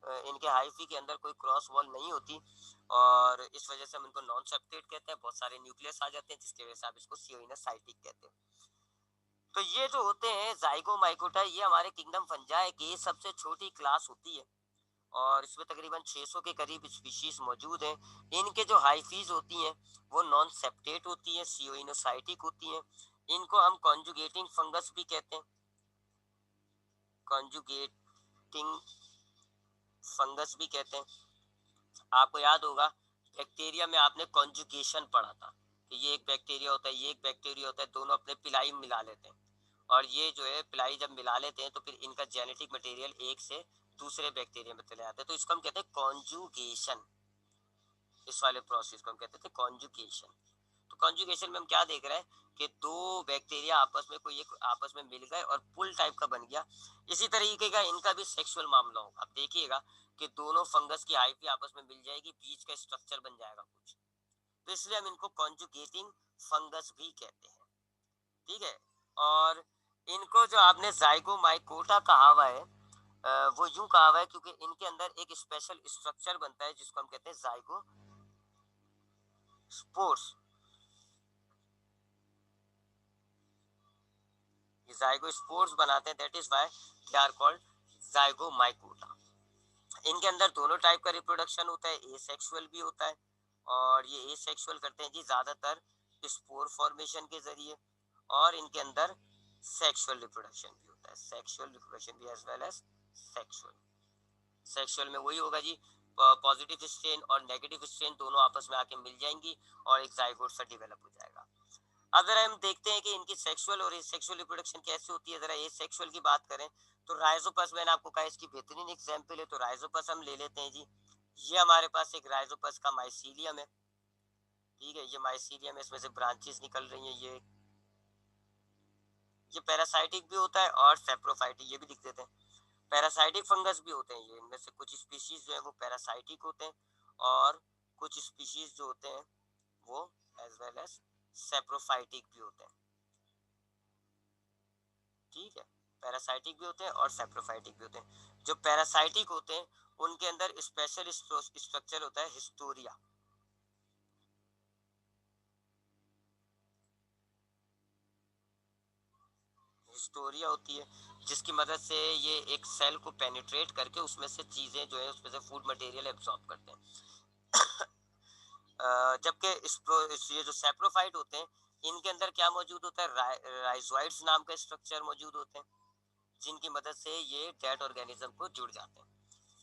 Speaker 1: इनके हाइफी के अंदर कोई क्रॉस वॉल नहीं होती और इस वजह से हम इनको नॉन सेप्टेड कहते हैं। बहुत सारे न्यूक्लियस आ जाते हैं जिसकी वजह से आप इसको सियोइनोसाइटिक कहते हैं। तो ये जो होते हैं जाइगोमाइकोटा, ये हमारे किंगडम फंजाई की सबसे छोटी क्लास होती है और इसमें तकरीबन 600 के करीब स्पीशीज मौजूद हैं। इनके जो हाइफीज होती हैं वो नॉन सेप्टेट होती हैं, सियोइनोसाइटिक होती हैं। इनको हम कॉन्जुगेटिंग फंगस भी कहते हैं, कॉन्जुगेटिंग फंगस भी कहते हैं। आपको याद होगा बैक्टीरिया में आपने कॉन्जुगेशन पढ़ा था कि ये एक बैक्टीरिया होता है, ये एक बैक्टीरिया होता है, दोनों अपने पिलाई में मिला लेते हैं और ये जो है पिलाई जब मिला लेते हैं तो फिर इनका जेनेटिक मटेरियल एक से दूसरे बैक्टीरिया में चले जाते हैं। तो इसको हम कहते हैं कॉन्जुगेशन। इस वाले प्रोसेस को हम कहते थे कॉन्जुगेशन। तो कॉन्जुगेशन में हम क्या देख रहे हैं कि दो बैक्टीरिया आपस में कोई एक आपस में मिल गए और पुल टाइप का बन गया। इसी तरीके का इनका भी सेक्सुअल मामला होगा। आप देखिएगा कि दोनों फंगस की हाइफी आपस में मिल जाएगी, बीच का स्ट्रक्चर बन जाएगा कुछ। तो इसलिए हम इनको कॉन्जुगेटिंग फंगस भी कहते हैं। ठीक है। और इनको जो आपने जाइगोमाइकोटा कहा हुआ है वो यूं कहा हुआ है क्योंकि इनके अंदर एक स्पेशल स्ट्रक्चर बनता है जिसको हम कहते हैं जाइगोस्पोर्स। ये जाइगोस्पोर्स बनाते हैं, that is why they are called zygomycota. इनके अंदर दोनों टाइप का रिप्रोडक्शन होता है, एसेक्सुअल भी होता है और ये एसेक्सुअल करते हैं जी ज्यादातर स्पोर फॉर्मेशन के जरिए। और इनके अंदर सेक्सुअल रिप्रोडक्शन भी होता है, सेक्सुअल रिप्रोडक्शन भी as well as sexual. Sexual में वही होगा जी, पॉजिटिव स्ट्रेन और नेगेटिव स्ट्रेन दोनों आपस में आके मिल जाएंगी और एक जाइगोट सा डेवलप हो जाएगा। अगर हम देखते हैं कि इनकी सेक्सुअल और सेक्सुअल रिप्रोडक्शन कैसे होती है, जरा ये सेक्सुअल की बात करें तो राइजोपस मैंने आपको कहा इसकी बेहतरीन एग्जांपल है। तो राइजोपस हम ले लेते हैं जी। ये हमारे पास एक राइजोपस का माइसीलियम है। ठीक है, ये माइसीलियम है, इसमें से ब्रांचेस निकल रही हैं। ये पैरासाइटिक भी होता है और सेप्रोफाइटिक, ये भी लिख देते हैं। पैरासाइटिक फंगस भी होते हैं ये। इनमें से कुछ स्पीशीज जो है वो पैरासाइटिक होते हैं और कुछ स्पीशीज जो होते हैं वो एज वेल एज सेप्रोफाइटिक भी होते हैं। ठीक है, पैरासाइटिक भी होते हैं और सेप्रोफाइटिक भी होते हैं। जो पैरासाइटिक होते हैं उनके अंदर स्पेशल स्ट्रक्चर होता है हिस्टोरिया। हिस्टोरिया होती है जिसकी मदद से ये एक सेल को पेनिट्रेट करके उसमें से चीजें जो है उसमें से फूड मटेरियल एब्जॉर्ब करते हैं। जबकि ये जो सेप्रोफाइट होते हैं इनके अंदर क्या मौजूद होता है, राइजोइड्स नाम का स्ट्रक्चर मौजूद होते हैं जिनकी मदद से ये डेड ऑर्गेनिज्म को जुड़ जाते हैं।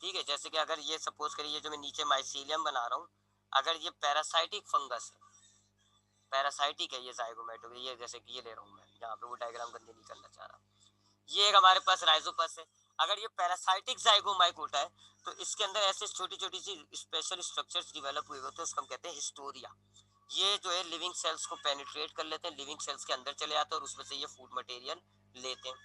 Speaker 1: ठीक है, जैसे कि अगर ये सपोज करिए जो मैं नीचे माइसीलियम बना रहा हूँ, अगर ये पैरासाइटिक फंगस है, पैरासाइटिक है ये जाइगोमेटो, ये जैसे कि ये ले रहा हूँ मैं यहाँ पे, वो डायग्राम गंदे नहीं करना चाह रहा। ये एक हमारे पास राइजोपस है। अगर ये पैरासाइटिक जाइगोमाइकोटा है तो इसके अंदर ऐसे छोटी छोटी सी स्पेशल स्ट्रक्चर्स डेवलप हुए होते हैं, उसको हम कहते हैं हिस्टोरिया। ये जो है लिविंग सेल्स को पेनिट्रेट कर लेते हैं, लिविंग सेल्स के अंदर चले जाते हैं और उसमें से ये फूड मटेरियल लेते हैं।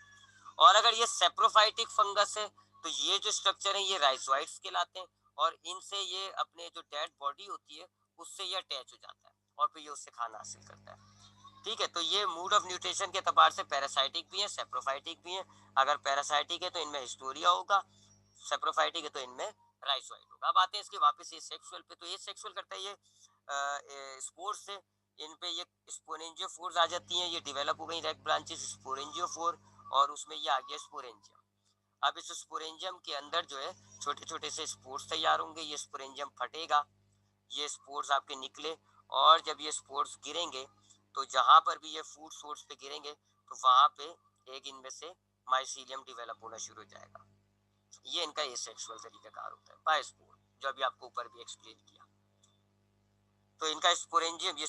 Speaker 1: और अगर ये सेप्रोफाइटिक फंगस है तो ये जो स्ट्रक्चर है ये राइजोइड्स कहलाते हैं, और इनसे ये अपने जो डेड बॉडी होती है उससे ये अटैच हो जाता है और फिर ये उससे खाना हासिल करता है। ठीक है, तो ये मूड ऑफ न्यूट्रिशन के एतबार से पैरासाइटिक भी है, सेप्रोफाइटिक भी है। अगर पैरासाइटिक है तो इनमें हिस्टोरिया होगा, सेप्रोफाइटिक है तो इनमें राइजोइड होगा। अब आते हैं इसके वापस ये सेक्सुअल पे, तो ये सेक्सुअल करता है ये स्पोर्स से, इन पे ये स्पोरेंजियोफोर्स आ जाती हैं, ये डेवलप हो गई रेक ब्रांचेस स्पोरेंजियोफोर, और उसमें ये आ गया स्पोरेंजियम। अब इस स्पोरेंजियम के अंदर जो है छोटे छोटे से स्पोर्स तैयार होंगे, ये स्पोरेंजियम फटेगा, ये स्पोर्स आपके निकले, और जब ये स्पोर्स गिरेंगे तो जहां पर भी ये फूड सोर्स पे गिरेंगे तो वहां पे एक इनमें से माइसीलियम डेवलप होना शुरू हो जाएगा। ये इनका एसेक्सुअल तरीकाकार होता है बाय स्पोर, जो अभी आपको ऊपर भी एक्सप्लेन किया। तो इनका स्पोरेंजियम, ये